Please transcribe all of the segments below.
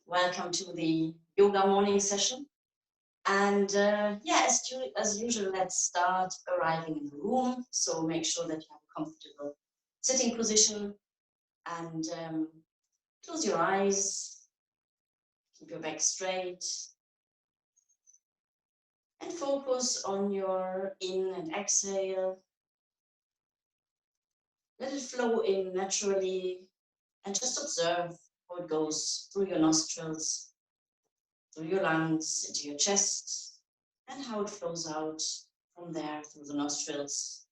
Welcome to the yoga morning session. And yeah, as usual, let's start arriving in the room. So make sure that you have a comfortable sitting position and close your eyes, keep your back straight, and focus on your in and exhale. Let it flow in naturally and just observe how it goes through your nostrils, through your lungs, into your chest, and how it flows out from there through the nostrils.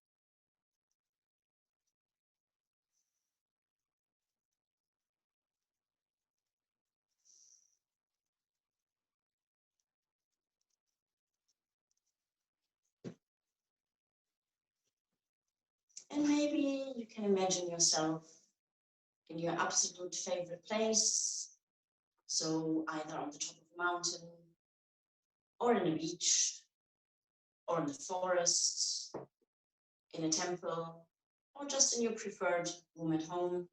And maybe you can imagine yourself in your absolute favorite place. So either on the top of a mountain, or in a beach, or in the forest, in a temple, or just in your preferred room at home.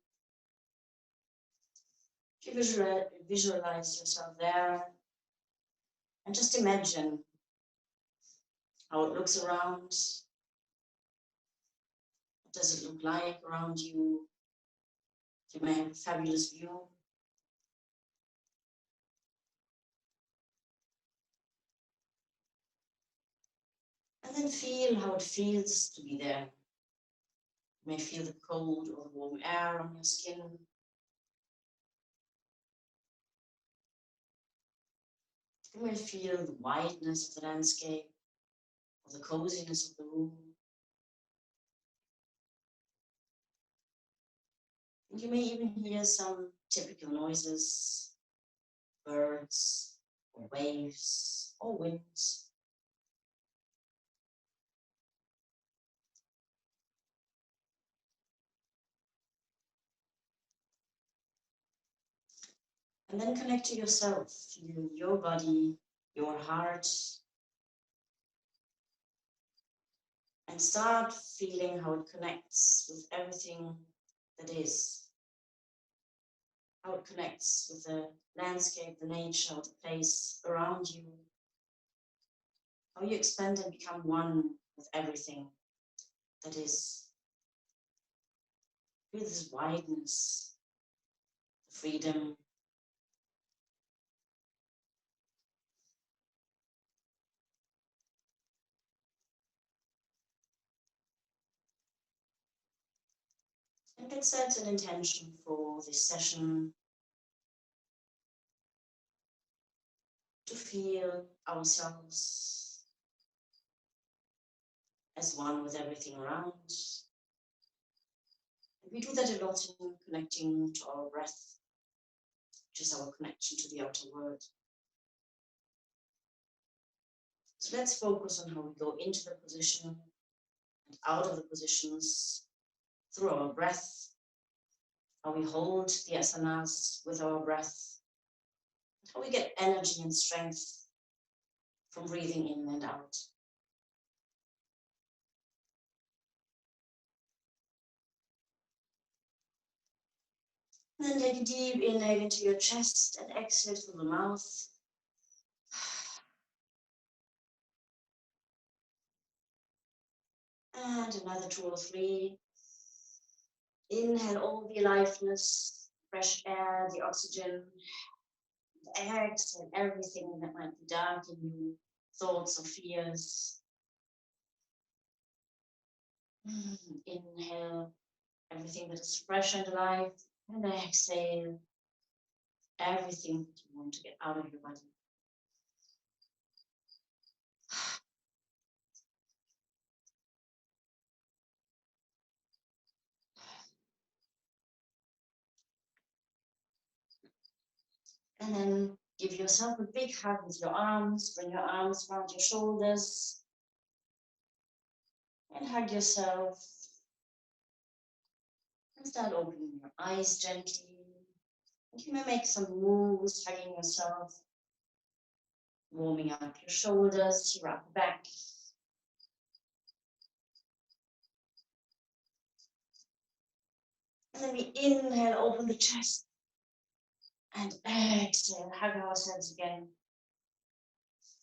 If you visualize yourself there, and just imagine how it looks around. What does it look like around you? You may have a fabulous view. And then feel how it feels to be there. You may feel the cold or warm air on your skin. You may feel the wideness of the landscape or the coziness of the room. And you may even hear some typical noises, birds, or waves, or winds. And then connect to yourself, feel your body, your heart, and start feeling how it connects with everything that is. How it connects with the landscape, the nature, the place around you. How you expand and become one with everything that is. Feel this wideness, the freedom. And let's set an intention for this session to feel ourselves as one with everything around. And we do that a lot in connecting to our breath, which is our connection to the outer world. So let's focus on how we go into the position and out of the positions through our breath, how we hold the asanas with our breath, and how we get energy and strength from breathing in and out. And then take a deep inhale into your chest and exhale through the mouth. And another 2 or 3. Inhale all the aliveness, fresh air, the oxygen. Exhale everything that might be dark in you, thoughts or fears. Inhale everything that is fresh and alive, and exhale everything that you want to get out of your body. And then give yourself a big hug with your arms. Bring your arms around your shoulders. And hug yourself. And start opening your eyes gently. And you may make some moves, hugging yourself. Warming up your shoulders, your upper back. And then we inhale, open the chest. And exhale, hug ourselves again.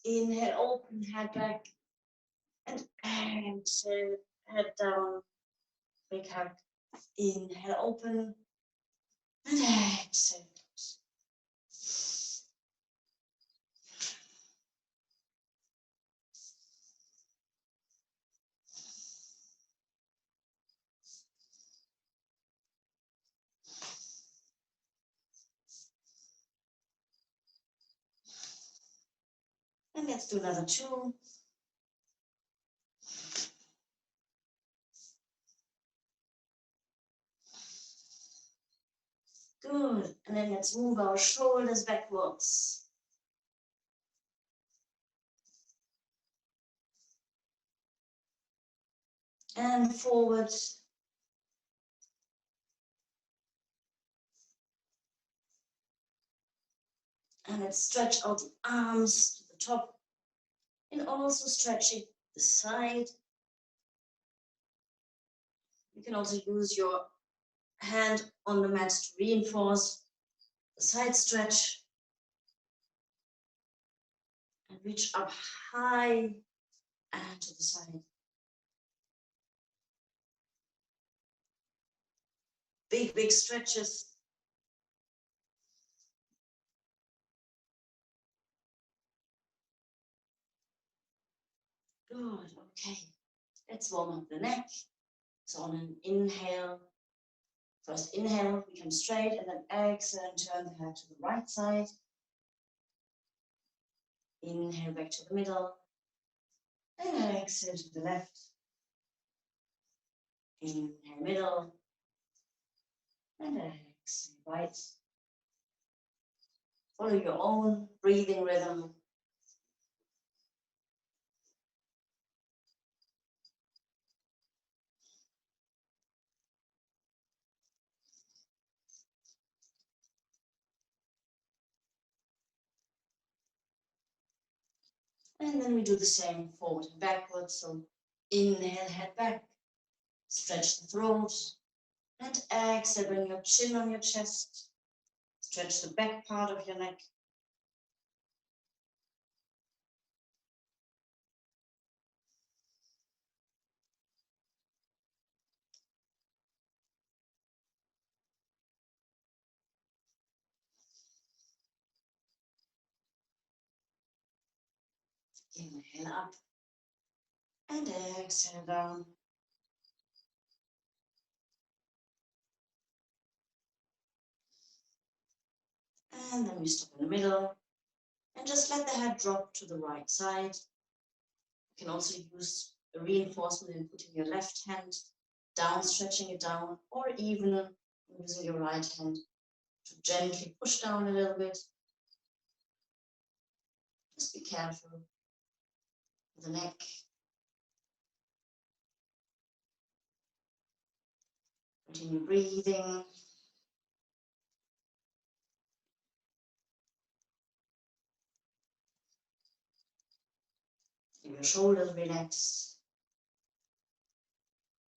Inhale, open head back. And exhale, head down, big hug. Inhale, open. And exhale. And let's do another 2. Good. And then let's move our shoulders backwards. And forward. And let's stretch out the arms to the top. And also stretching the side. You can also use your hand on the mat to reinforce the side stretch. And reach up high and to the side. Big, big stretches. Good, okay. Let's warm up the neck. So on an inhale, first inhale, we come straight, and then exhale and turn the head to the right side. Inhale back to the middle, and exhale to the left. Inhale middle, and exhale right. Follow your own breathing rhythm. And then we do the same forward and backwards. So inhale, head back, stretch the throat, and exhale, bring your chin on your chest, stretch the back part of your neck. Inhale up, and exhale down. And then we stop in the middle, and just let the head drop to the right side. You can also use a reinforcement in putting your left hand down, stretching it down, or even using your right hand to gently push down a little bit. Just be careful with the neck. Continue breathing. Leave your shoulders relaxed.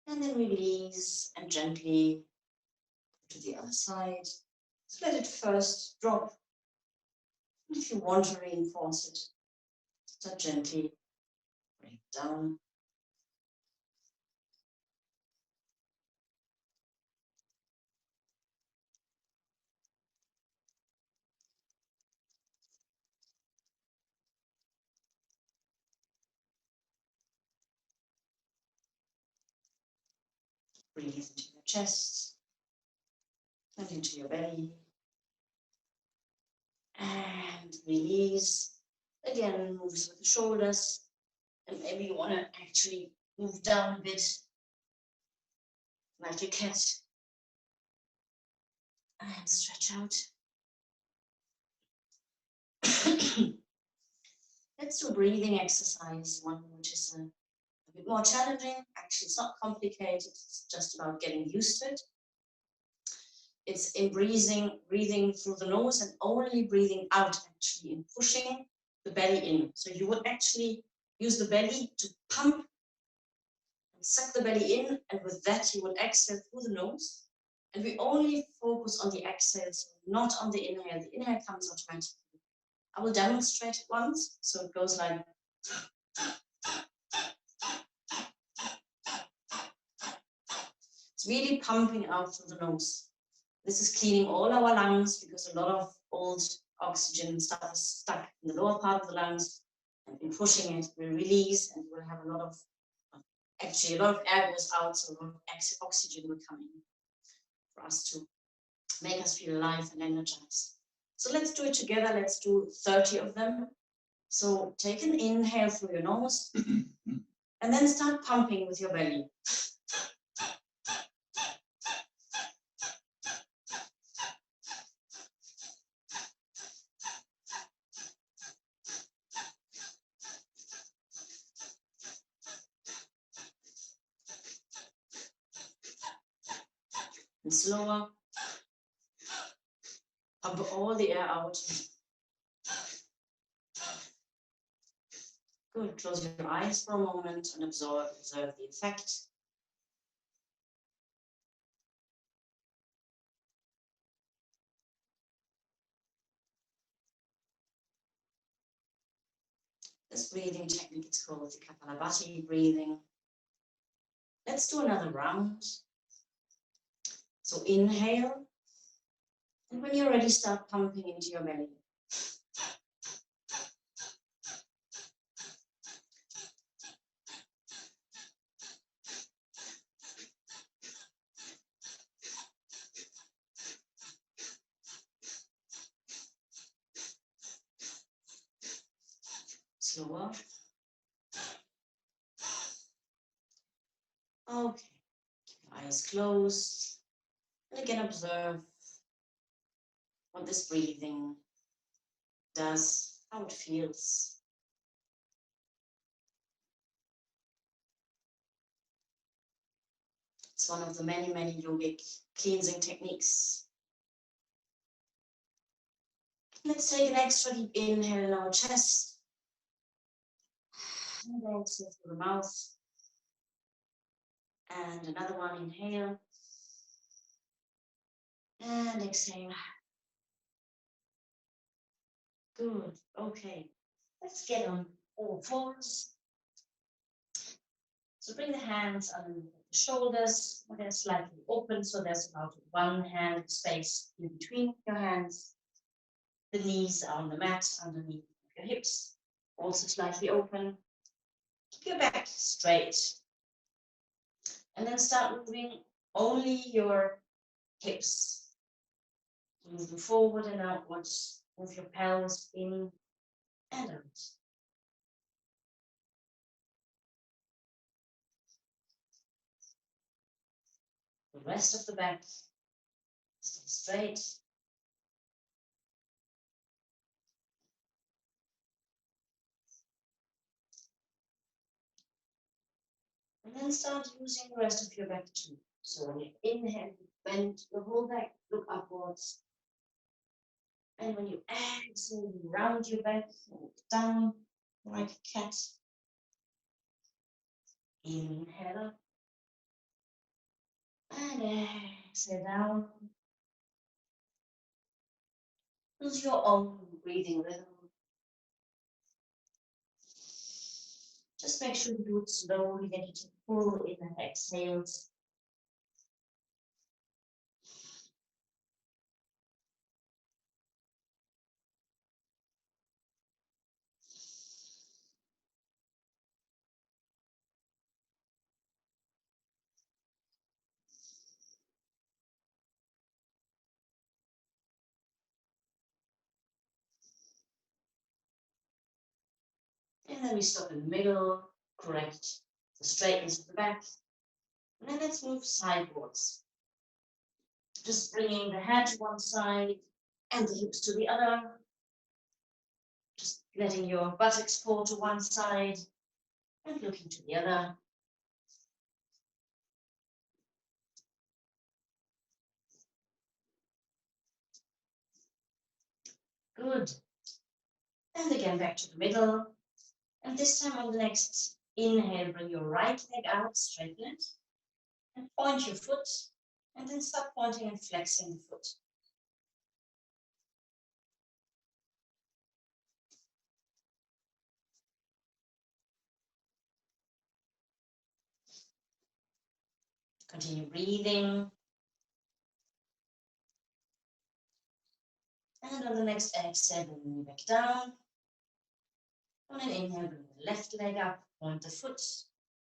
And then release and gently to the other side. So let it first drop. And if you want to reinforce it, start gently bring it down. Breathe into your chest and into your belly. And release. Again, moves with the shoulders. And maybe you want to actually move down a bit, like a cat. And stretch out. Let's do a breathing exercise, one which is a bit more challenging. Actually, it's not complicated. It's just about getting used to it. It's in breathing through the nose and only breathing out, actually, and pushing the belly in. So you would actually use the belly to pump and suck the belly in, and with that you would exhale through the nose. And we only focus on the exhale, so not on the inhale. The inhale comes automatically. I will demonstrate it once. So it goes like. It's really pumping out through the nose. This is cleaning all our lungs because a lot of old oxygen stuff is stuck in the lower part of the lungs, and in pushing it will release, and we'll have a lot of air goes out, so a lot of oxygen will come in for us to make us feel alive and energized. So let's do it together. Let's do 30 of them. So take an inhale through your nose and then start pumping with your belly. And slower. Pump all the air out. Good. Close your eyes for a moment and observe the effect. This breathing technique is called the Kapalabhati breathing. Let's do another round. So inhale, and when you're ready, start pumping into your belly. Slower. Okay, eyes closed. And again, observe what this breathing does, how it feels. It's one of the many, many yogic cleansing techniques. Let's take an extra deep inhale in our chest. And exhale through the mouth. And another one, inhale. And exhale. Good. Okay. Let's get on all fours. So bring the hands underneath the shoulders. They're slightly open, so there's about 1 hand space in between your hands. The knees are on the mat underneath your hips, also slightly open. Keep your back straight. And then start moving only your hips. Move them forward and outwards. Move your pelvis in and out. The rest of the back, stay straight. And then start using the rest of your back too. So when you inhale, you bend your whole back, look upwards. And when you exhale, you round your back, look down like a cat. Inhale up. And exhale down. Use your own breathing rhythm. Just make sure you do it slowly, get you to pull in and exhales. And then we stop in the middle, correct the straightness of the back. And then let's move sidewards. Just bringing the head to one side and the hips to the other. Just letting your buttocks fall to one side and looking to the other. Good. And again, back to the middle. And this time on the next inhale, bring your right leg out, straighten it, and point your foot And then start pointing and flexing the foot. Continue breathing. And on the next exhale, bring the knee back down. On an inhale, bring the left leg up, point the foot,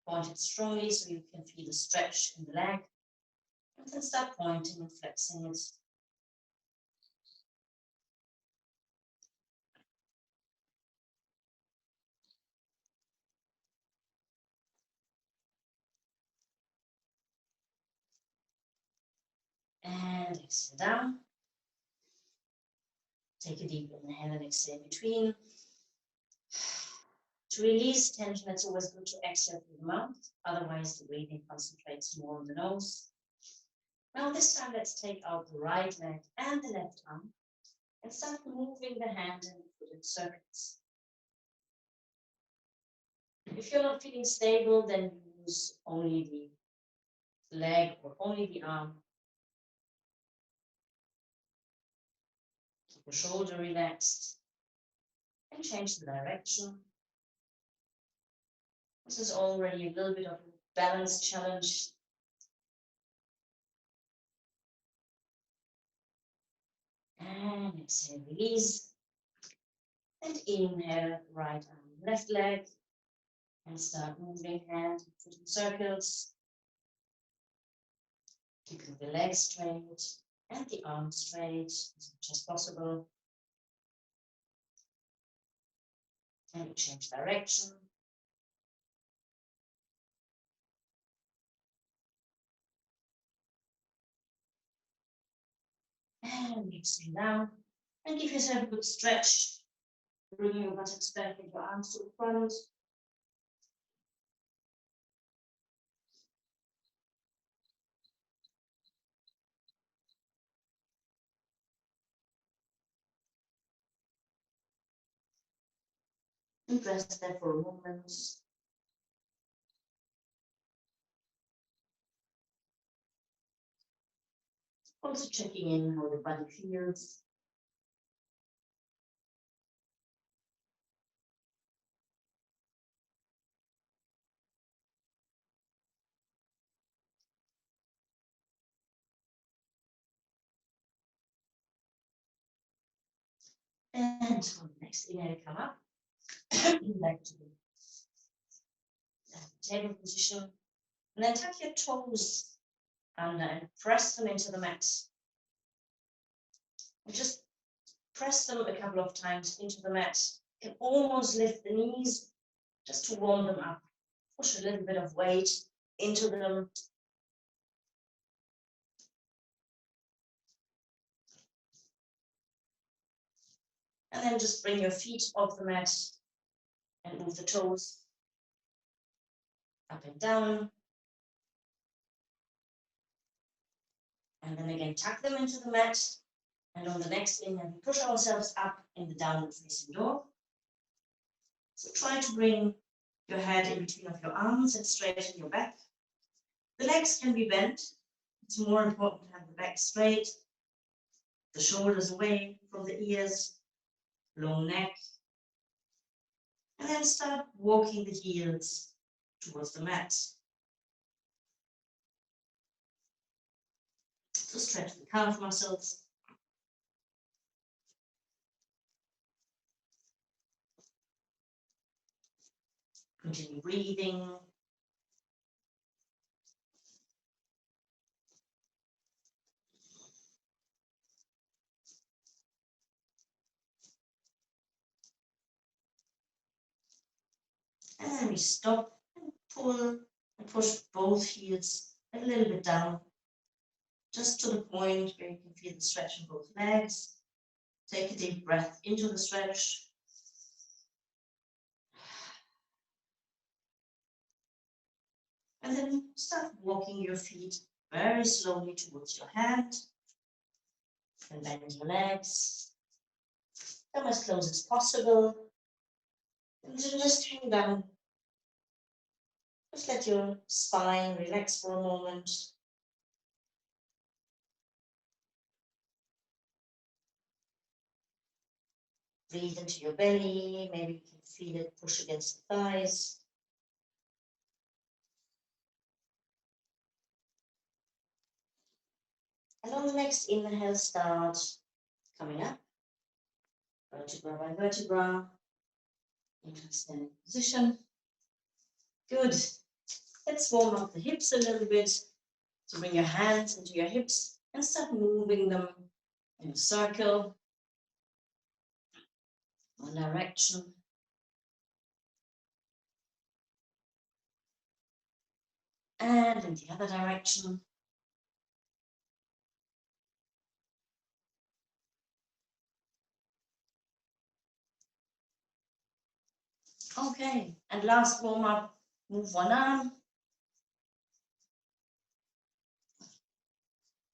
point it strongly so you can feel the stretch in the leg. And then start pointing and flexing it. And exhale down. Take a deep inhale and exhale between. To release tension, it's always good to exhale through the mouth. Otherwise, the breathing concentrates more on the nose. Now this time, let's take out the right leg and the left arm and start moving the hand and the foot in circles. If you're not feeling stable, then use only the leg or only the arm. Keep the shoulder relaxed and change the direction. This is already a little bit of a balance challenge. And exhale, release. And inhale, right arm, left leg. And start moving hand and foot in circles. Keeping the legs straight and the arms straight as much as possible. And we change direction. And exhale down. And give yourself a good stretch. Bring your buttocks back and your arms to the front. And rest there for a moment. Also checking in how the body feels. And on the next inhale, come up. Back to the table position. And then tuck your toes under and press them into the mat. And just press them a couple of times into the mat. You can almost lift the knees just to warm them up. Push a little bit of weight into them. And then just bring your feet off the mat and move the toes up and down. And then again, tuck them into the mat. And on the next inhale, we push ourselves up in the downward facing dog. So try to bring your head in between of your arms and straighten your back. The legs can be bent. It's more important to have the back straight, the shoulders away from the ears, long neck. And then start walking the heels towards the mat. So stretch the calf muscles. Continue breathing. And then we stop and pull and push both heels a little bit down, just to the point where you can feel the stretch in both legs. Take a deep breath into the stretch. And then start walking your feet very slowly towards your hand. And bend your legs. Come as close as possible. And then just hang down. Just let your spine relax for a moment. Breathe into your belly. Maybe you can feel it push against the thighs. And on the next inhale, start coming up, vertebra by vertebra, into a standing position. Good. Let's warm up the hips a little bit. So bring your hands into your hips and start moving them in a circle, one direction. And in the other direction. Okay, and last warm up, move one arm.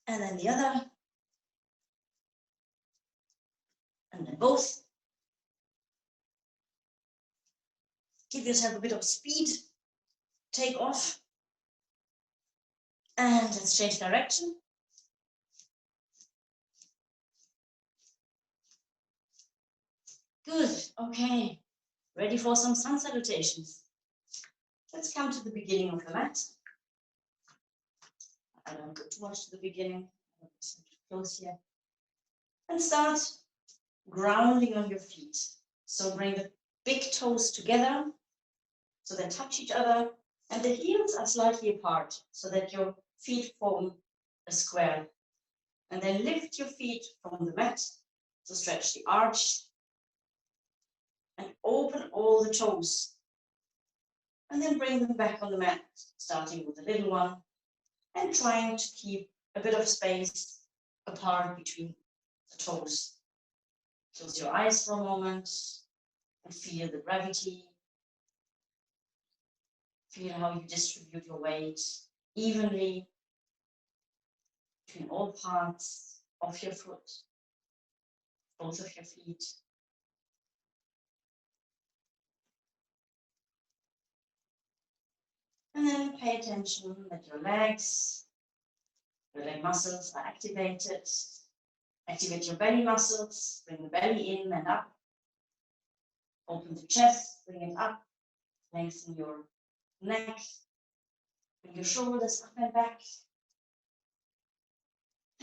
And then the other. And then both. Give yourself a bit of speed. Take off. And let's change direction. Good, okay. Ready for some sun salutations. Let's come to the beginning of the mat. I don't go too much to the beginning. Close here. And start grounding on your feet. So bring the big toes together so they touch each other, and the heels are slightly apart so that your feet form a square. And then lift your feet from the mat, so stretch the arch and open all the toes. And then bring them back on the mat, starting with the little one and trying to keep a bit of space apart between the toes. Close your eyes for a moment and feel the gravity. Feel how you distribute your weight evenly between all parts of your foot, both of your feet. And then pay attention that your leg muscles are activated. Activate your belly muscles, bring the belly in and up. Open the chest, bring it up. Lengthen your neck. Bring your shoulders up and back.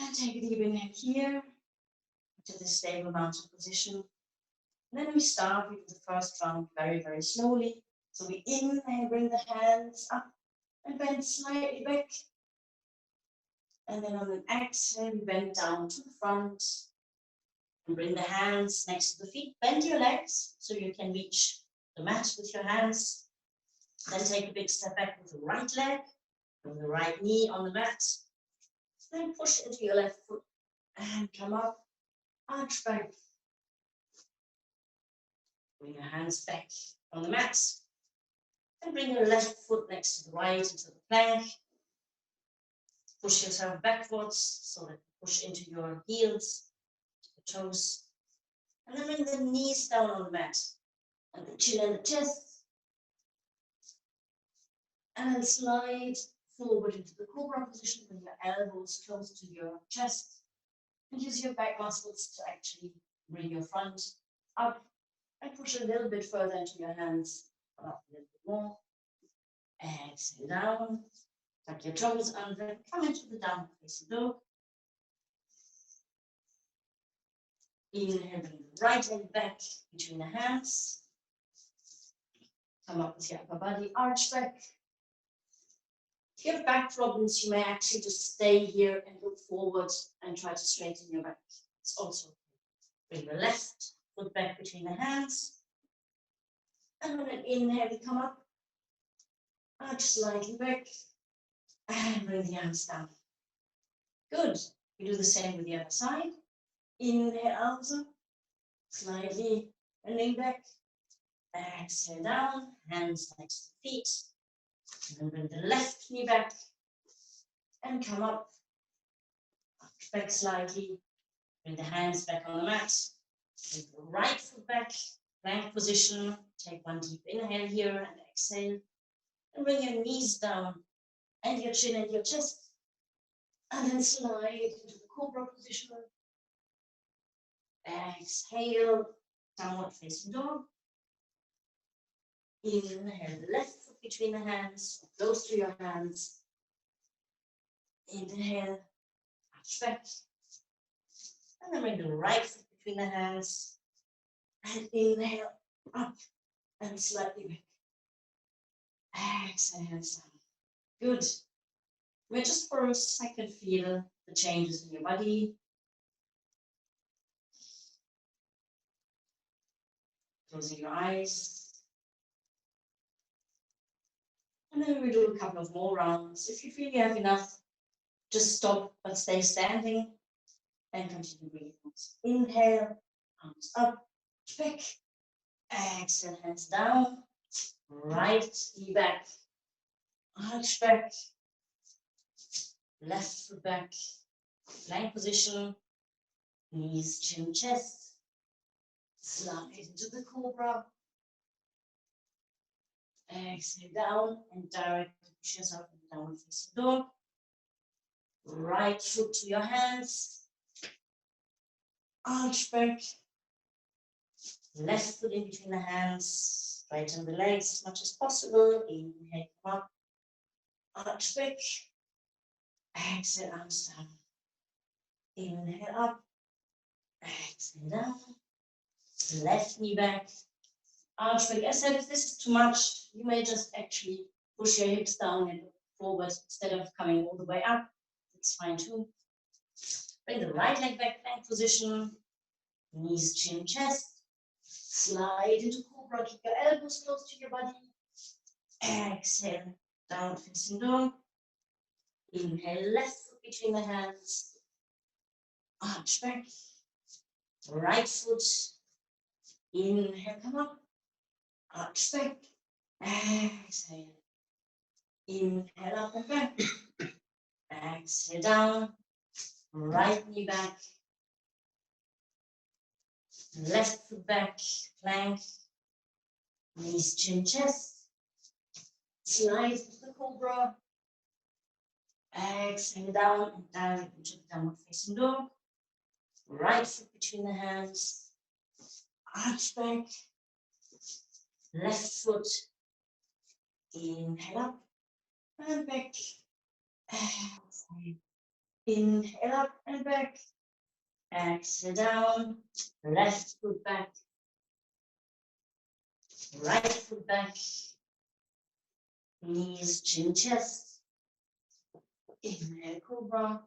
And take a deep inhale here to the stable mountain position. And then we start with the first round very, very slowly. So we inhale, bring the hands up and bend slightly back. And then on an exhale, we bend down to the front. And bring the hands next to the feet. Bend your legs so you can reach the mat with your hands. Then take a big step back with the right leg. Bring the right knee on the mat. Then push into your left foot and come up. Arch back. Bring your hands back on the mat. And bring your left foot next to the right into the plank. Push yourself backwards so that you push into your heels, the toes. And then bring the knees down on the mat. And the chin and the chest. And then slide forward into the cobra position with your elbows close to your chest. And use your back muscles to actually bring your front up and push a little bit further into your hands. Up a little bit more. Exhale down. Tuck your toes under. Come into the downward facing dog. Inhale, bring the right leg back between the hands. Come up with your upper body, arch back. If you have back problems, you may actually just stay here and look forward and try to straighten your back. It's also okay. Bring the left foot back between the hands. And on an inhale, we come up, arch slightly back, and bring the arms down. Good. We do the same with the other side. Inhale, arms up, slightly bending back. Exhale down, hands next to the feet. And then bring the left knee back and come up. Arch back slightly. Bring the hands back on the mat. Bring the right foot back, plank position. Take one deep inhale here and exhale. And bring your knees down and your chin and your chest. And then slide into the cobra position. Exhale downward facing dog. Inhale, left foot between the hands, close to your hands. Inhale, arch back. And then bring the right foot between the hands. And inhale, up and slightly back. Exhale, hands down. Good. We'll just for a second feel the changes in your body. Closing your eyes. And then we do a couple of more rounds. If you feel you have enough, just stop but stay standing and continue breathing. Inhale, arms up, back. Exhale, hands down. Right knee back, arch back. Left foot back, plank position. Knees, chin, chest. Slide into the cobra. Exhale down and directly push yourself in the downward facing dog. Right foot to your hands. Arch back. Left foot in between the hands. Straighten the legs as much as possible. Inhale, come up. Arch back. Exhale, arms down. Inhale up. Exhale down. Left knee back. Arch back. As I said, if this is too much, you may just actually push your hips down and forward instead of coming all the way up. That's fine too. Bring the right leg back, plank position. Knees, chin, chest. Slide into cobra. Keep your elbows close to your body. Exhale, downward facing dog. Inhale, left foot between the hands. Arch back. Right foot. Inhale, come up. Arch back. Exhale. Inhale, up and back. Exhale, down. Right knee back. Left foot back. Plank. Knees, chin, chest. Slide into the cobra. Exhale down and down into the downward facing dog. Right foot between the hands. Arch back. Left foot. Inhale up and back. Exhale. Inhale up and back. Exhale down. Left foot back. Right foot back. Knees, chin, chest. Inhale, cobra.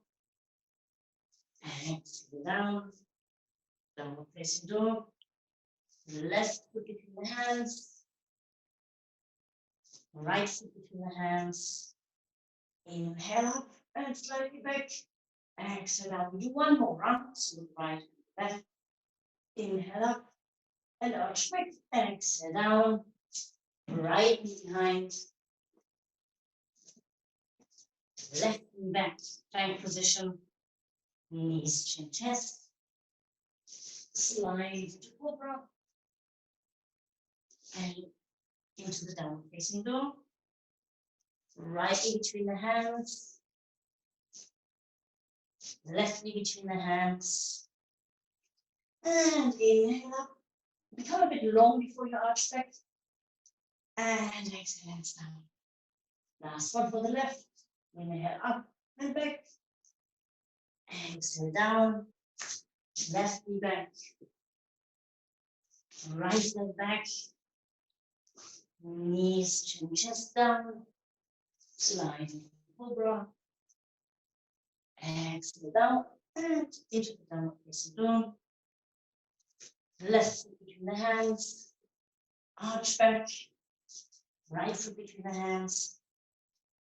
Exhale down. Downward facing dog. Left foot between the hands. Right foot between the hands. Inhale up and slightly back. Exhale down. We do one more round. So right and left. Inhale up and arch back. Exhale down. Right knee behind. Left knee back. Plank position. Knees, chin, chest. Slide into cobra. And into the downward facing dog. Right knee between the hands. Left knee between the hands. And inhale up. Become a bit long before you arch back. And exhale, hands down. Last one for the left. Inhale up and back. Exhale down. Left knee back. Right leg back. Knees, chin, chest down. Slide into cobra. Exhale down and into the downward facing dog. Left foot between the hands. Arch back. Right foot between the hands.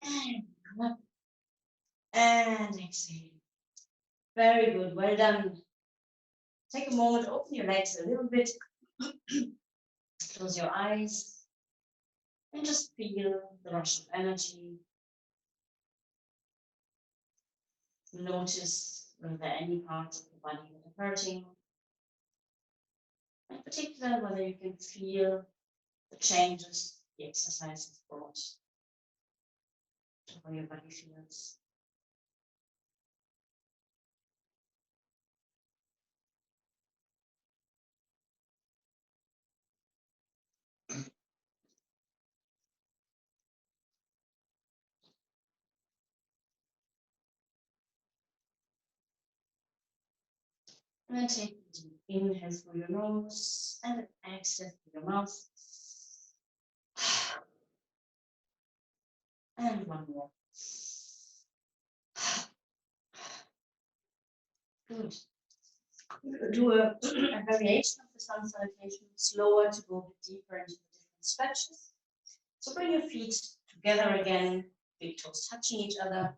And come up. And exhale. Very good. Well done. Take a moment, open your legs a little bit. Close your eyes. And just feel the rush of energy. Notice whether there are any parts of the body that are hurting. In particular, whether you can feel the changes the exercise has brought to how your body feels. And take a deep inhale through your nose and an exhale through your mouth. And one more. Good. Do a variation of the sun salutation, slower to go a bit deeper into the different stretches. So bring your feet together again, big toes touching each other.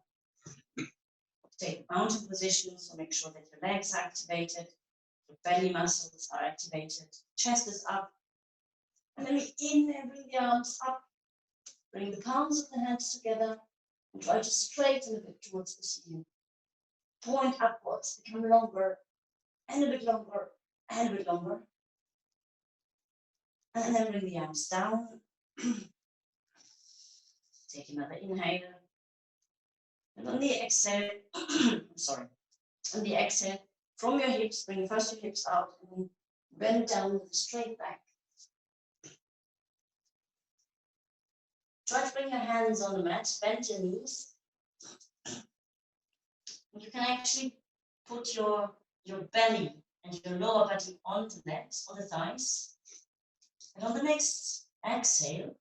Take mountain position, so make sure that your legs are activated, your belly muscles are activated, chest is up. And then we inhale, bring the arms up, bring the palms of the hands together, and try to straighten a bit towards the ceiling. Point upwards, become longer, and a bit longer, and a bit longer. And then bring the arms down. Take another inhale. And on the exhale, on the exhale, from your hips, bring first your hips out and then bend down with a straight back. Try to bring your hands on the mat, bend your knees. You can actually put your belly and your lower body on the legs, on the thighs. And on the next exhale,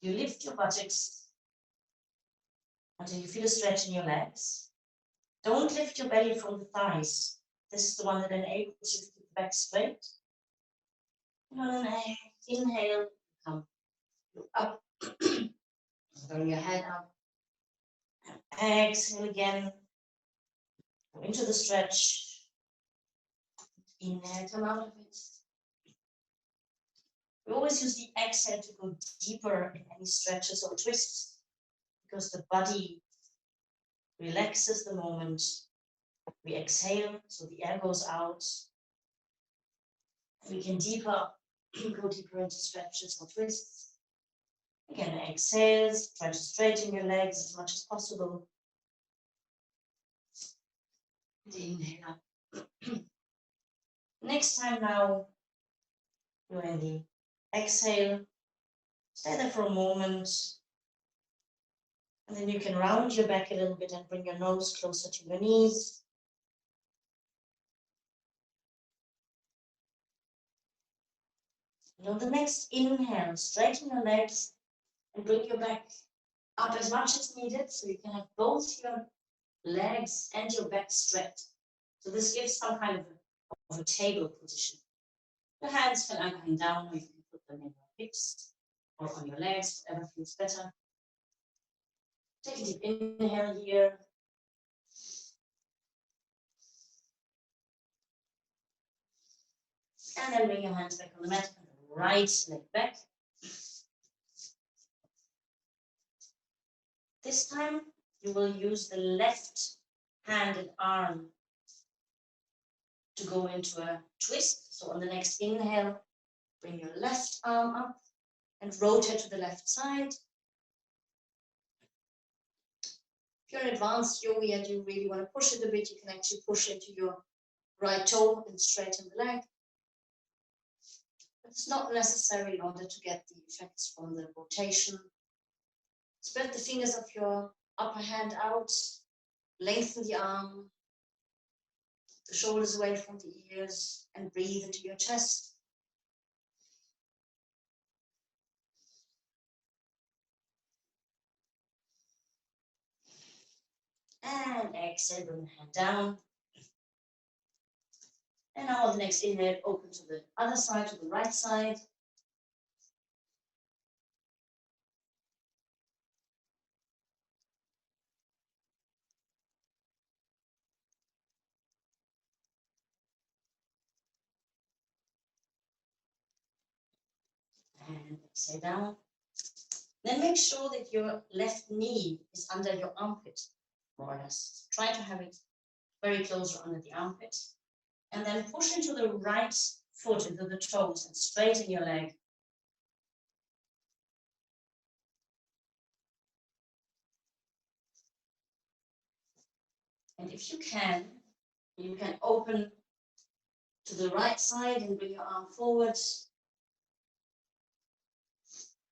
you lift your buttocks until you feel a stretch in your legs. Don't lift your belly from the thighs. This is the one that enables you to keep the back straight. And on an inhale, come up, bring your head up. And exhale again, go into the stretch. Inhale, come out of it. We always use the exhale to go deeper in any stretches or twists because the body relaxes the moment we exhale, so the air goes out. And we can go deeper into stretches or twists. Again, exhales, try to straighten your legs as much as possible. And inhale. Next time now, you're in the exhale. Stay there for a moment. And then you can round your back a little bit and bring your nose closer to your knees. And on the next inhale, straighten your legs and bring your back up as much as needed so you can have both your legs and your back straight. So this gives some kind of a table position. Your hands can either hang down or you can put them in your hips or on your legs, whatever feels better. Take a deep inhale here. And then bring your hands back on the mat and the right leg back. This time you will use the left hand and arm to go into a twist. So on the next inhale, bring your left arm up and rotate to the left side. If you're an advanced yogi and you really want to push it a bit, you can actually push into your right toe and straighten the leg. But it's not necessary in order to get the effects from the rotation. Spread the fingers of your upper hand out, lengthen the arm, the shoulders away from the ears, and breathe into your chest. And exhale, bring the hand down. And now on the next inhale, open to the other side, to the right side. And exhale down. Then make sure that your left knee is under your armpit, more or less. Try to have it very close under the armpit. And then push into the right foot, into the toes, and straighten your leg. And if you can open to the right side and bring your arm forward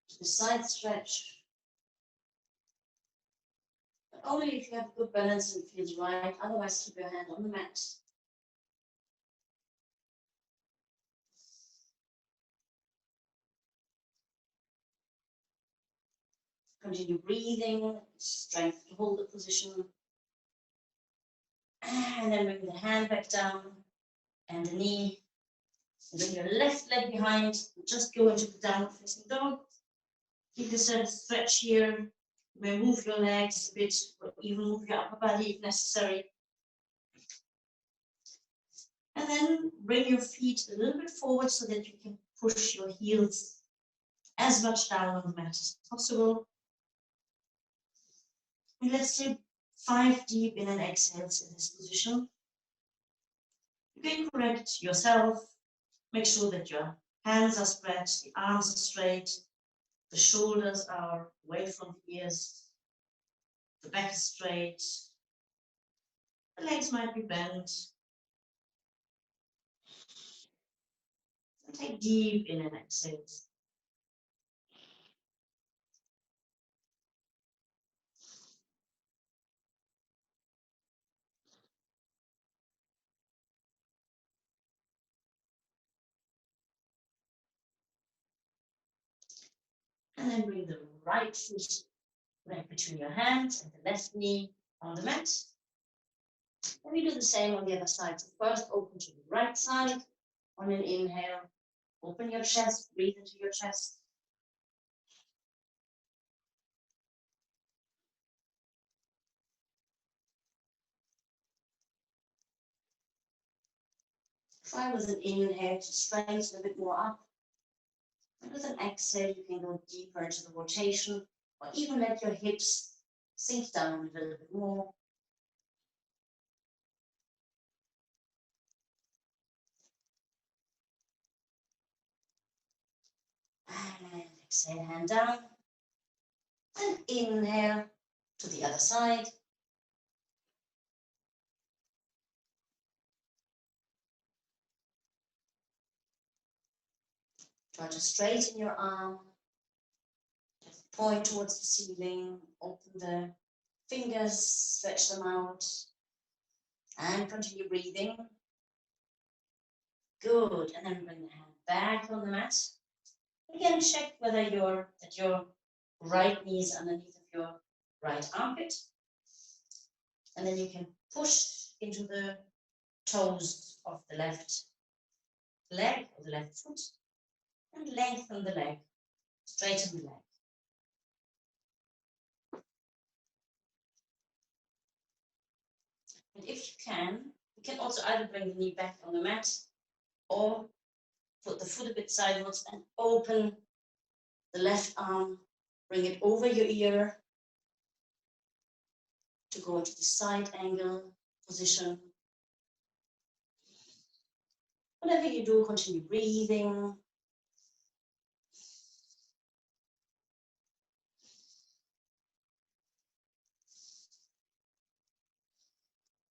to the side stretch. But only if you have good balance and feels right, otherwise keep your hand on the mat. Continue breathing, strength to hold the position. And then bring the hand back down and the knee. Bring your left leg behind. Just go into the downward facing dog. Keep yourself stretch here. You may move your legs a bit, or even move your upper body if necessary. And then bring your feet a little bit forward so that you can push your heels as much down on the mat as possible. And let's take 5 deep in and exhales in this position. You can correct yourself. Make sure that your hands are spread, the arms are straight, the shoulders are away from the ears, the back is straight, the legs might be bent. And take deep in and exhales. And then bring the right foot right between your hands and the left knee on the mat. And we do the same on the other side. So first open to the right side on an inhale. Open your chest, breathe into your chest. Try with an inhale to strengthen a bit more up. And with an exhale, you can go deeper into the rotation, or even let your hips sink down a little bit more. And exhale, hand down. And inhale to the other side. Try to straighten your arm. Just point towards the ceiling. Open the fingers, stretch them out. And continue breathing. Good. And then bring the hand back on the mat. Again, check whether your right knee is underneath of your right armpit. And then you can push into the toes of the left leg or the left foot and lengthen the leg, straighten the leg. And if you can also either bring the knee back on the mat or put the foot a bit sideways and open the left arm, bring it over your ear to go into the side angle position. Whatever you do, continue breathing.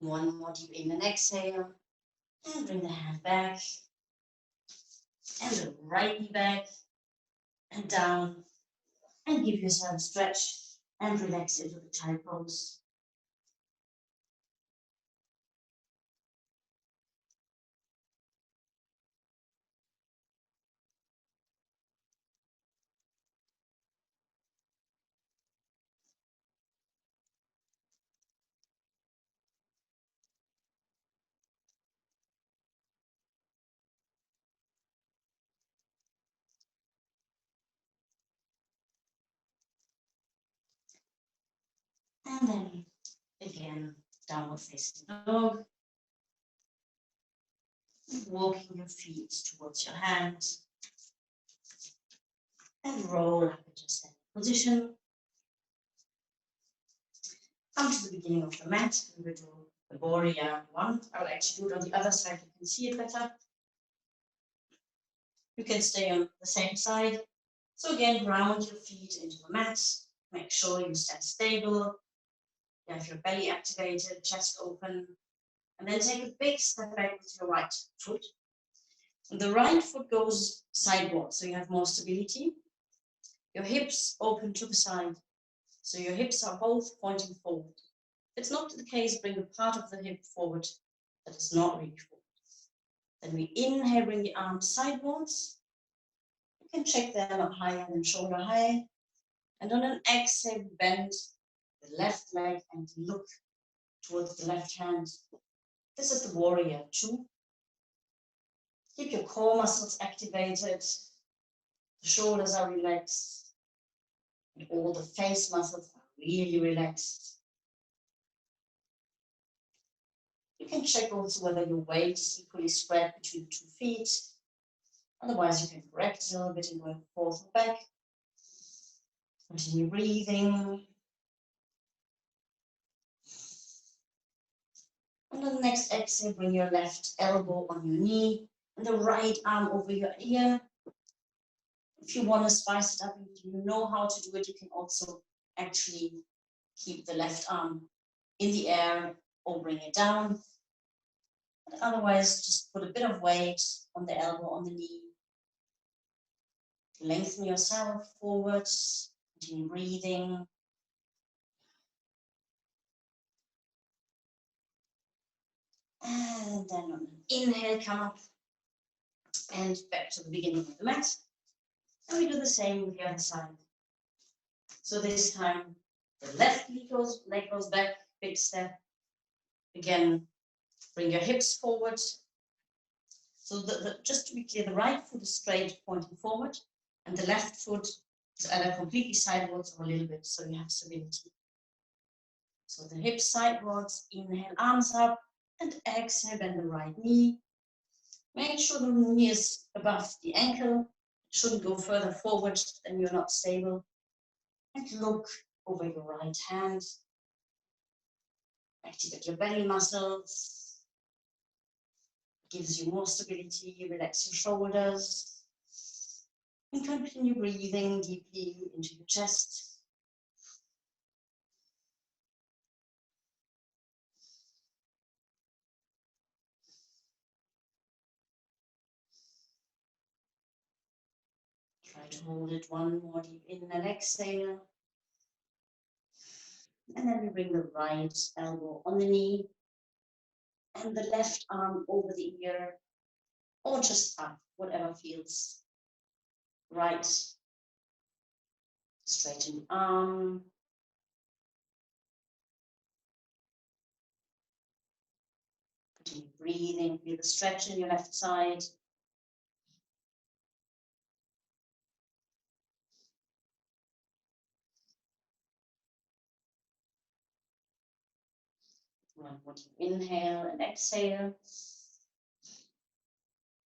One more deep in and exhale. And bring the hand back. And the right knee back. And down. And give yourself a stretch and relax into the child pose. And then again, downward facing dog. Walking your feet towards your hands. And roll up into standing position. Come to the beginning of the mat. We will do the warrior one. I'll actually do it on the other side. You can see it better. You can stay on the same side. So again, ground your feet into the mat. Make sure you stand stable. You have your belly activated, chest open. And then take a big step back with your right foot. And the right foot goes sideward, so you have more stability. Your hips open to the side. So your hips are both pointing forward. If it's not the case, bring a part of the hip forward that is not really forward. Then we inhale, bring the arms sidewards. You can check them up higher than shoulder high. And on an exhale, bend the left leg and look towards the left hand. This is the warrior 2. Keep your core muscles activated. The shoulders are relaxed. And all the face muscles are really relaxed. You can check also whether your weight is equally spread between the 2 feet. Otherwise, you can correct it a little bit and go forth and back. Continue breathing. And on the next exhale, bring your left elbow on your knee and the right arm over your ear. If you want to spice it up and you know how to do it, you can also actually keep the left arm in the air or bring it down. But otherwise, just put a bit of weight on the elbow, on the knee. Lengthen yourself forward. Continue breathing. And then on an inhale, come up and back to the beginning of the mat. And we do the same with the other side. So this time, the left leg goes back, big step. Again, bring your hips forward. So just to be clear, the right foot is straight, pointing forward, and the left foot is either completely sidewards or a little bit, so you have stability. So the hips sidewards, inhale, arms up, and exhale, bend the right knee. Make sure the knee is above the ankle. It shouldn't go further forward, then you're not stable. And look over your right hand. Activate your belly muscles. Gives you more stability. Relax your shoulders. And continue breathing deeply into your chest. Try to hold it one more deep in and exhale. And then we bring the right elbow on the knee and the left arm over the ear or just up, whatever feels right. Straighten the arm. Continue breathing, feel the stretch in your left side. One more inhale and exhale.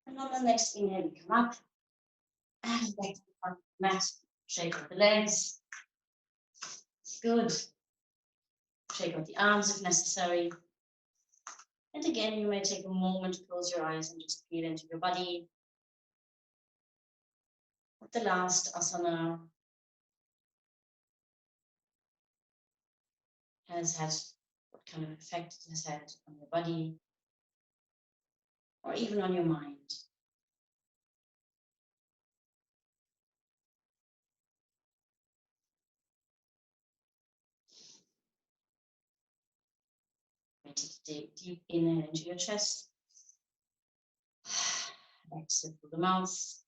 And on the next inhale, you come up and back to the front of the mat. Shake out the legs. Good. Shake out the arms if necessary. And again, you may take a moment to close your eyes and just feel into your body. What the last asana has had, what kind of effect it has had on your body, or even on your mind. Take a deep inhale into your chest. Exhale through the mouth.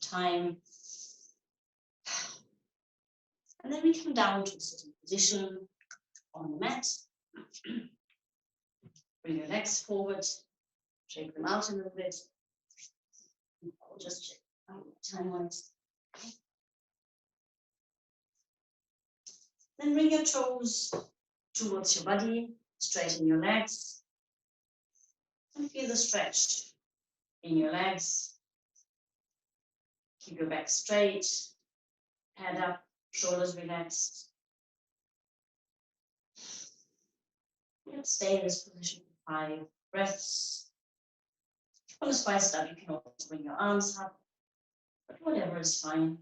Time. And then we come down to a sitting position on the mat. Bring your legs forward. Shake them out a little bit. I'll just check out the time on it. Then bring your toes towards your body. Straighten your legs. And feel the stretch in your legs. Keep your back straight. Head up. Shoulders relaxed. Let's stay in this position for 5 breaths. If you want to spice it up, you can also bring your arms up, but whatever is fine.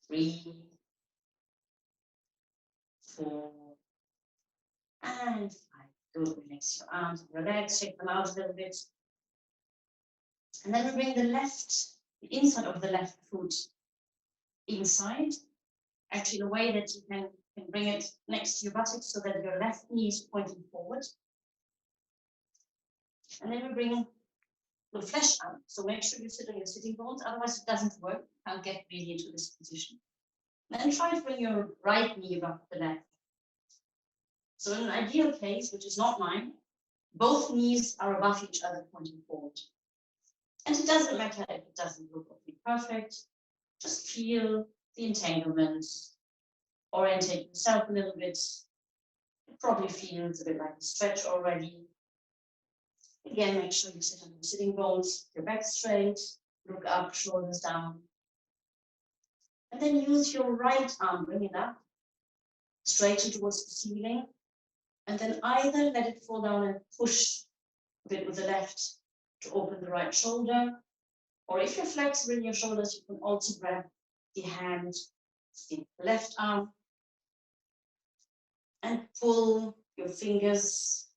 3, 4, and 5. Good. Relax your arms and your legs, shake them out a little bit. And then we bring the inside of the left foot inside. Actually, the way that you can bring it next to your buttocks so that your left knee is pointing forward. And then we bring full flesh out. So make sure you sit on your sitting bones, otherwise it doesn't work. You can't get really into this position. Then try to bring your right knee above the left. So in an ideal case, which is not mine, both knees are above each other pointing forward. And it doesn't matter if it doesn't look perfect, just feel the entanglement, orientate yourself a little bit. It probably feels a bit like a stretch already. Again, make sure you sit on your sitting bones, your back straight, look up, shoulders down. And then use your right arm, bring it up, straighten towards the ceiling. And then either let it fall down and push a bit with the left to open the right shoulder. Or if you're flexible in your shoulders, you can also grab the hand in the left arm and pull your fingers,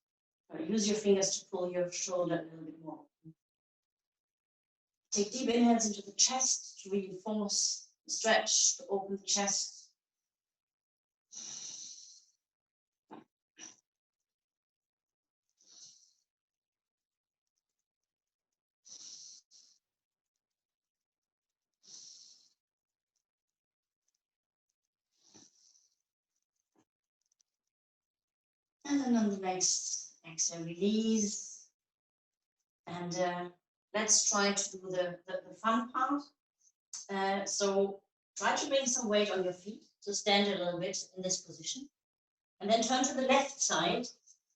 or use your fingers to pull your shoulder a little bit more. Take deep inhales into the chest to reinforce the stretch, to open the chest. And then on the next exhale, release. And let's try to do the fun part. So try to bring some weight on your feet. So stand a little bit in this position. And then turn to the left side.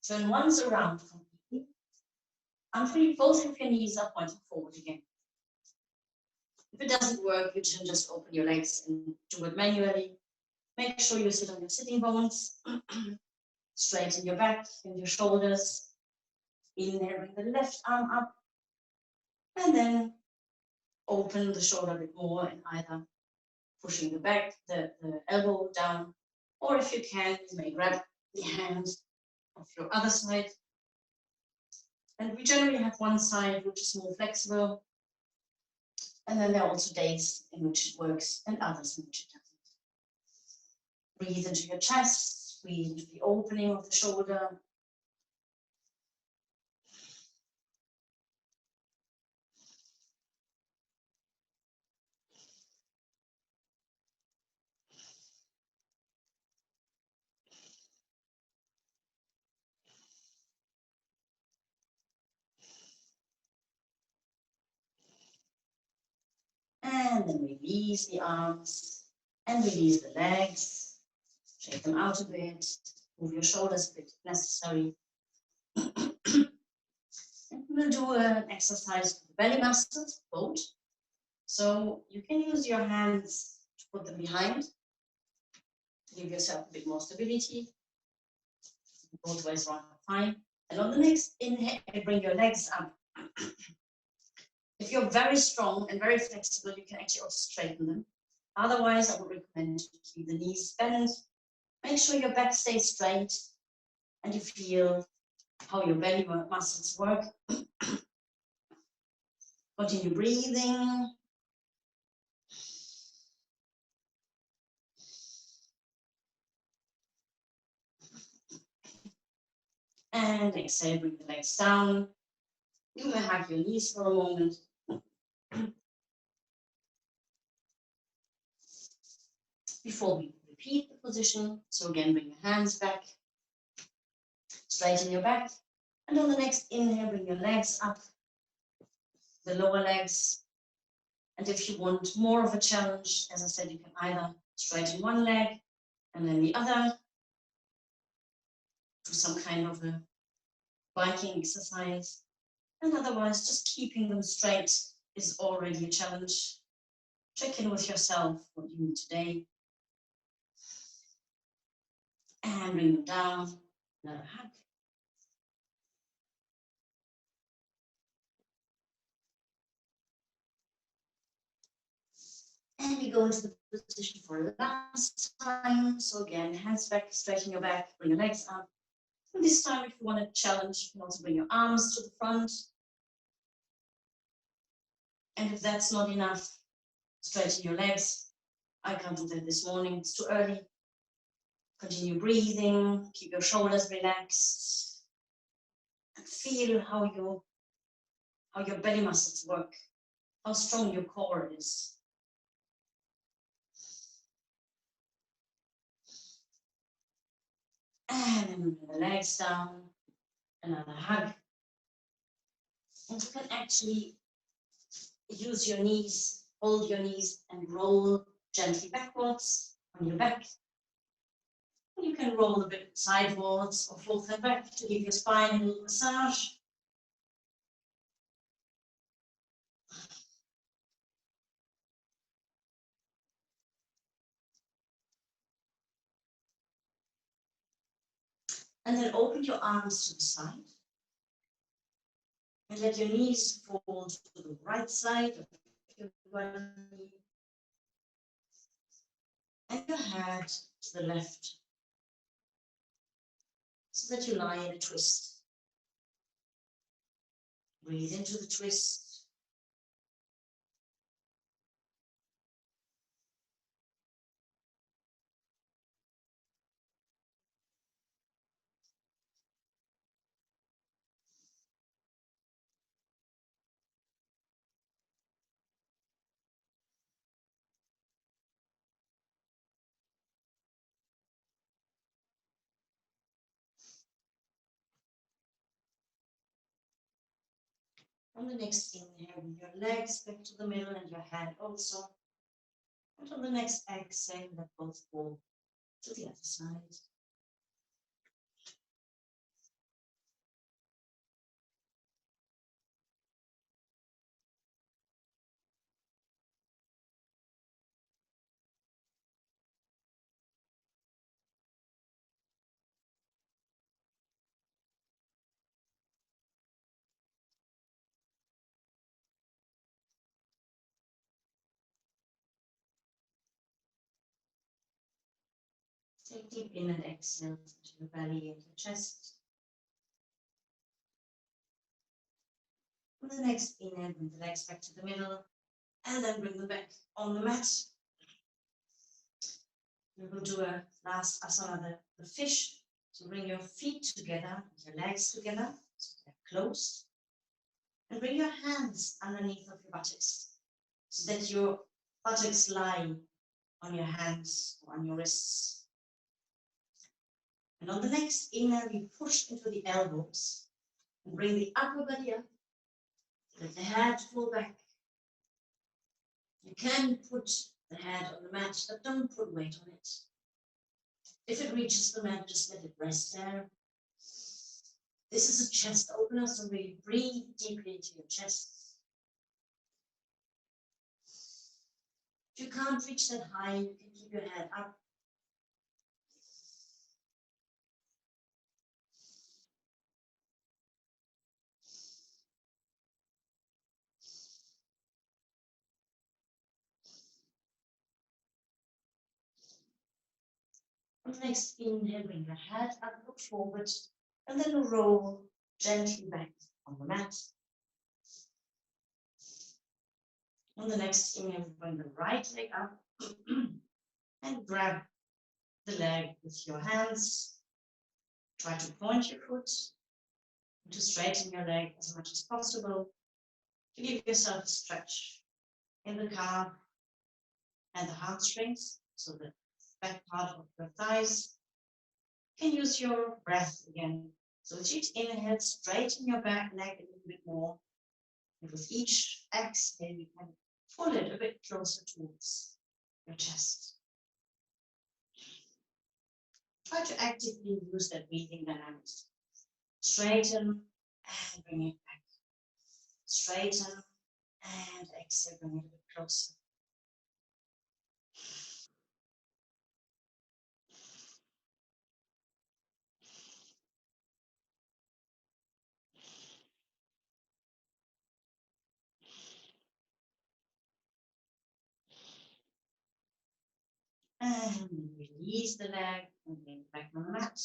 Turn once around completely. Until both of your knees are pointing forward again. If it doesn't work, you can just open your legs and do it manually. Make sure you sit on your sitting bones. Straighten your back and your shoulders. Inhale, bring the left arm up. And then open the shoulder a bit more and either pushing the back, the elbow down, or if you can, you may grab the hand of your other side. And we generally have one side which is more flexible. And then there are also days in which it works and others in which it doesn't. Breathe into your chest, breathe into the opening of the shoulder. And then release the arms and release the legs. Shake them out a bit. Move your shoulders a bit if necessary. And we'll do an exercise for the belly muscles, both. So you can use your hands to put them behind, to give yourself a bit more stability. Both ways around fine. And on the next inhale, bring your legs up. If you're very strong and very flexible, you can actually also straighten them. Otherwise, I would recommend to keep the knees bent. Make sure your back stays straight and you feel how your belly muscles work. Continue breathing. And exhale, bring the legs down. You may hug your knees for a moment. Before we repeat the position, so again, bring your hands back, straighten your back, and on the next inhale, bring your legs up, the lower legs. And if you want more of a challenge, as I said, you can either straighten one leg and then the other, do some kind of a biking exercise, and otherwise just keeping them straight is already a challenge. Check in with yourself what you need today. And bring them down, another hug. And we go into the position for the last time. So again, hands back, straighten your back, bring your legs up. And this time, if you want to challenge, you can also bring your arms to the front. And if that's not enough, straighten your legs. I can't do that this morning, it's too early. Continue breathing, keep your shoulders relaxed. And feel how you how your belly muscles work, how strong your core is. And then bring the legs down, another hug. And you can actually use your knees, hold your knees and roll gently backwards on your back. And you can roll a bit sidewards or forth and back to give your spine a little massage. And then open your arms to the side. And let your knees fall to the right side of your body. And your head to the left. So that you lie in a twist. Breathe into the twist. On the next inhale, bring your legs back to the middle and your head also. And on the next exhale, let both fall to the other side. Take deep in and exhale to your belly and your chest. On the next inhale, bring the legs back to the middle and then bring them back on the mat. We will do a last asana, the fish. So bring your feet together, your legs together, so they're closed. And bring your hands underneath of your buttocks, so that your buttocks lie on your hands or on your wrists. And on the next inhale, we push into the elbows and bring the upper body up. Let the head fall back. You can put the head on the mat, but don't put weight on it. If it reaches the mat, just let it rest there. This is a chest opener, so really breathe deeply into your chest. If you can't reach that high, you can keep your head up. On the next inhale, bring your head up, look forward, and then roll gently back on the mat. On the next inhale, bring the right leg up and grab the leg with your hands. Try to point your foot to straighten your leg as much as possible to give yourself a stretch in the calf and the hamstrings, so the back part of your thighs. You can use your breath again. So with each inhale, straighten your back leg a little bit more. And with each exhale, you can pull it a bit closer towards your chest. Try to actively use that breathing dynamics. Straighten and bring it back. Straighten and exhale, bring it a bit closer. And release the leg and bring it back on the mat.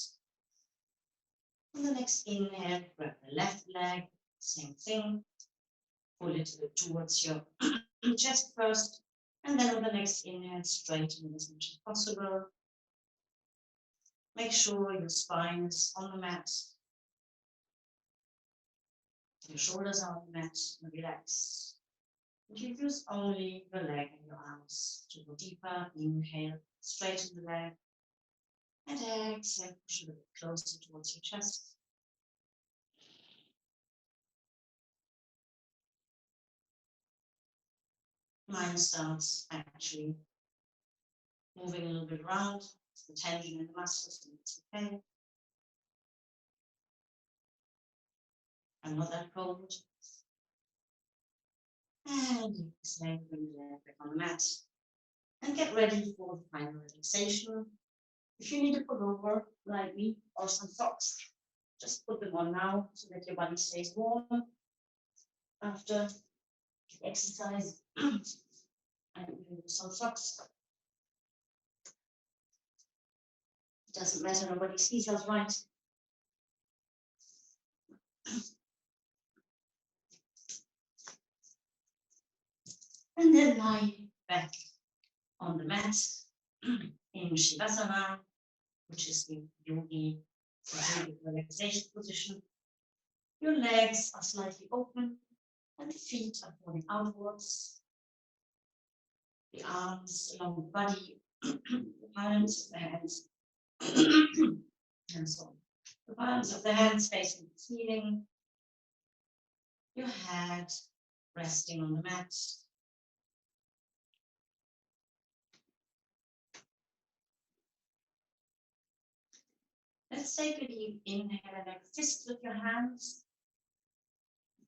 On the next inhale, grab the left leg, same thing. Pull it towards your chest first, and then on the next inhale, straighten as much as possible. Make sure your spine is on the mat. Your shoulders are on the mat and relax. And you use only your leg and your arms to go deeper. Inhale, straighten the leg. And exhale, push a little bit closer towards your chest. Mind starts actually moving a little bit around. It's the tension in the muscles, and it's okay. I'm not that cold. And exhale, bring the leg back on the mat. And get ready for the final relaxation. If you need a pullover, like me, or some socks, just put them on now so that your body stays warm after the exercise. And some socks. It doesn't matter, nobody sees us, right? And then lie back on the mat in Shavasana, which is the yogi relaxation position. Your legs are slightly open and the feet are pointing outwards. The arms along the body, the palms of the hands, and so on. The palms of the hands facing the ceiling. Your head resting on the mat. Let's take a deep inhale and make a fist with your hands.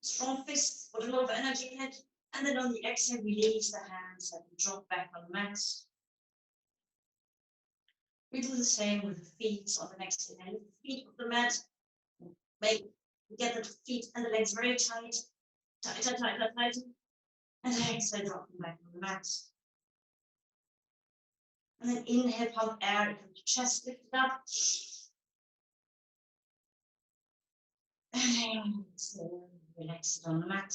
Strong fist, put a lot of energy in it. And then on the exhale, release the hands and drop back on the mat. We do the same with the feet on the next inhale. The feet of the mat. Get the feet and the legs very tight. Tight. And then exhale, drop them back on the mat. And then inhale, pump air into the chest, lift it up. And exhale, relax it on the mat.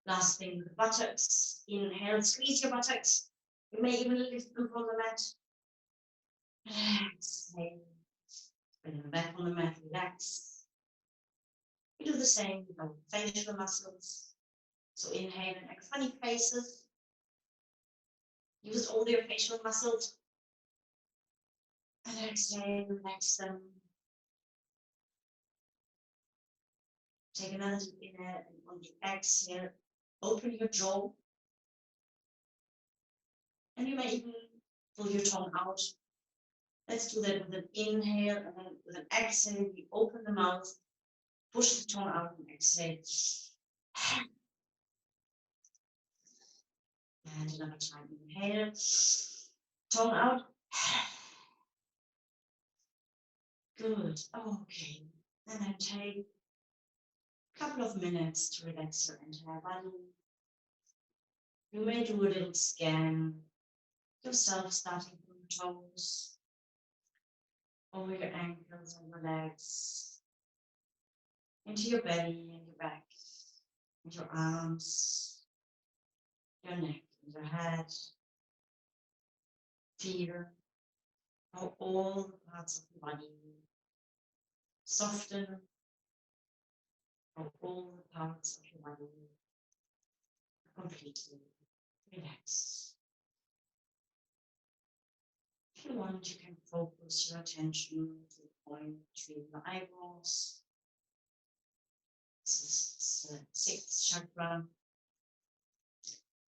Last thing with the buttocks. Inhale, squeeze your buttocks. You may even lift them from the mat. Exhale, bring them back on the mat, relax. We do the same with our facial muscles. So inhale and make funny faces. Use all your facial muscles. And exhale, relax them. Take another deep inhale, and on the exhale, open your jaw. And you may even pull your tongue out. Let's do that with an inhale, and then with an exhale, we open the mouth, push the tongue out, and exhale. And another time, inhale, tongue out. Good, okay. And then take a couple of minutes to relax your entire body. You may do a little scan yourself, starting from your toes, over your ankles and your legs, into your belly and your back, and your arms, your neck and your head. Feel how all the parts of the body soften, how all the parts of your body are completely relaxed. If you want, you can focus your attention to the point between your eyebrows. This is the sixth chakra,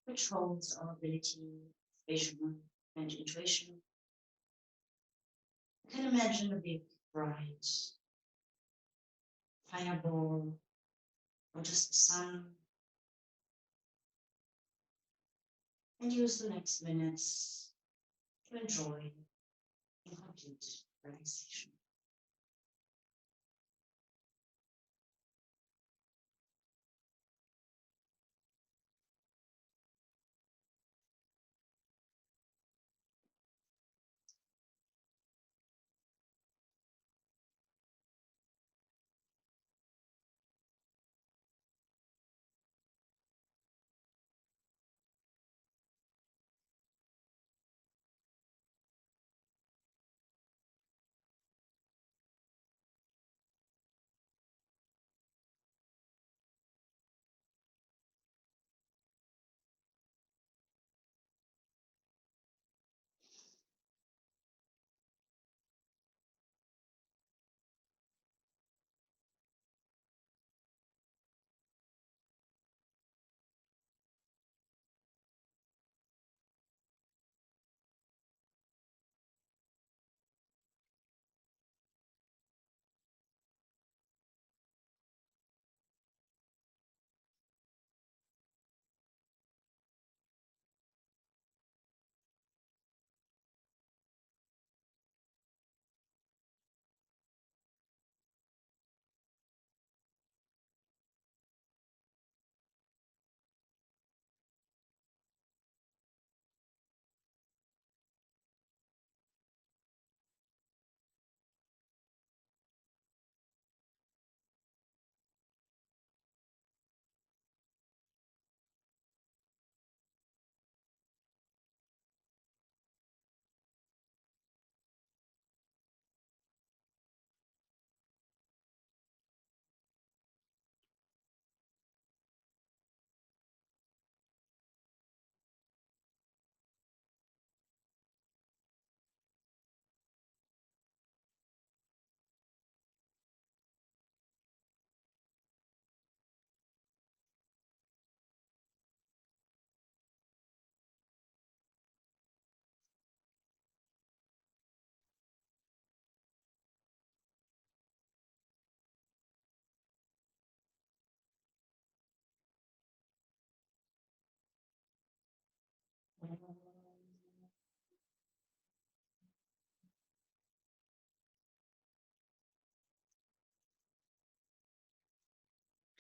which holds our ability, vision, and intuition. You can imagine a big, bright fireball, or just the sun, and use the next minutes to enjoy in complete relaxation.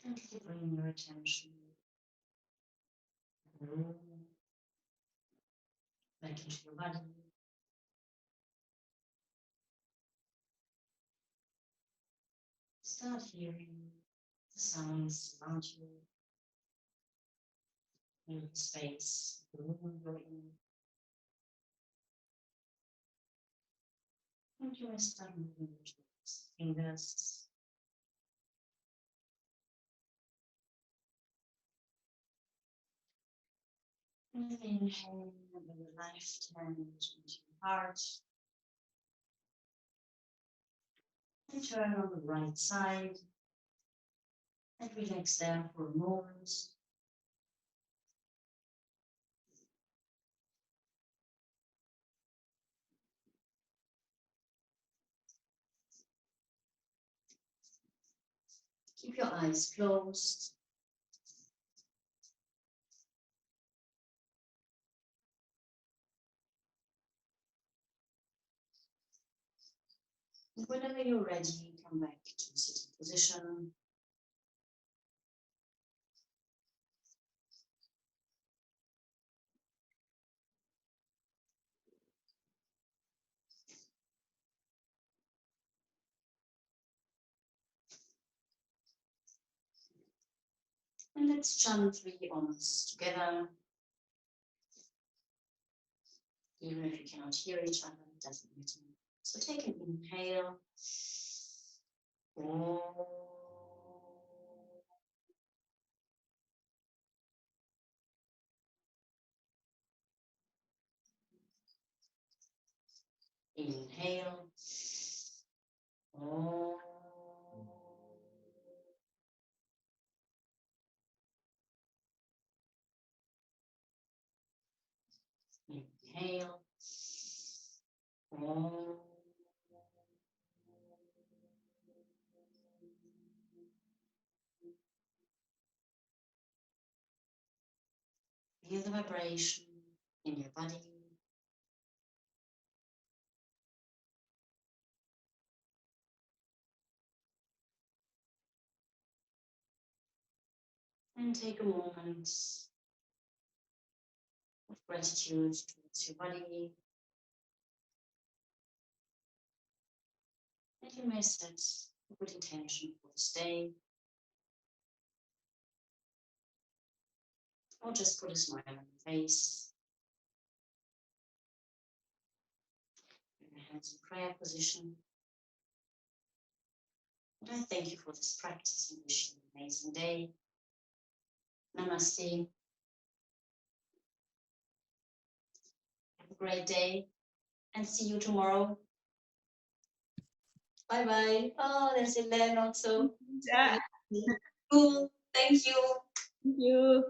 And you bring your attention back into your body. Start hearing the sounds around you, in the space, the room you're in. And you may start moving your fingers. And inhale, and bring your left hand into your heart. And turn on the right side. And relax there for a moment. Keep your eyes closed. And whenever you're ready, come back to the sitting position. And let's chant 3 Oms together. Even if you cannot hear each other, it doesn't matter. So take an inhale. Inhale. Inhale. Feel the vibration in your body. And take a moment of gratitude towards your body. And you may set a good intention for this day. Or just put a smile on your face. Your hands in prayer position. And I thank you for this practice and wish you an amazing day. Namaste. Have a great day and see you tomorrow. Bye bye. Oh, there's Elaine also. Yeah. Cool. Thank you. Thank you.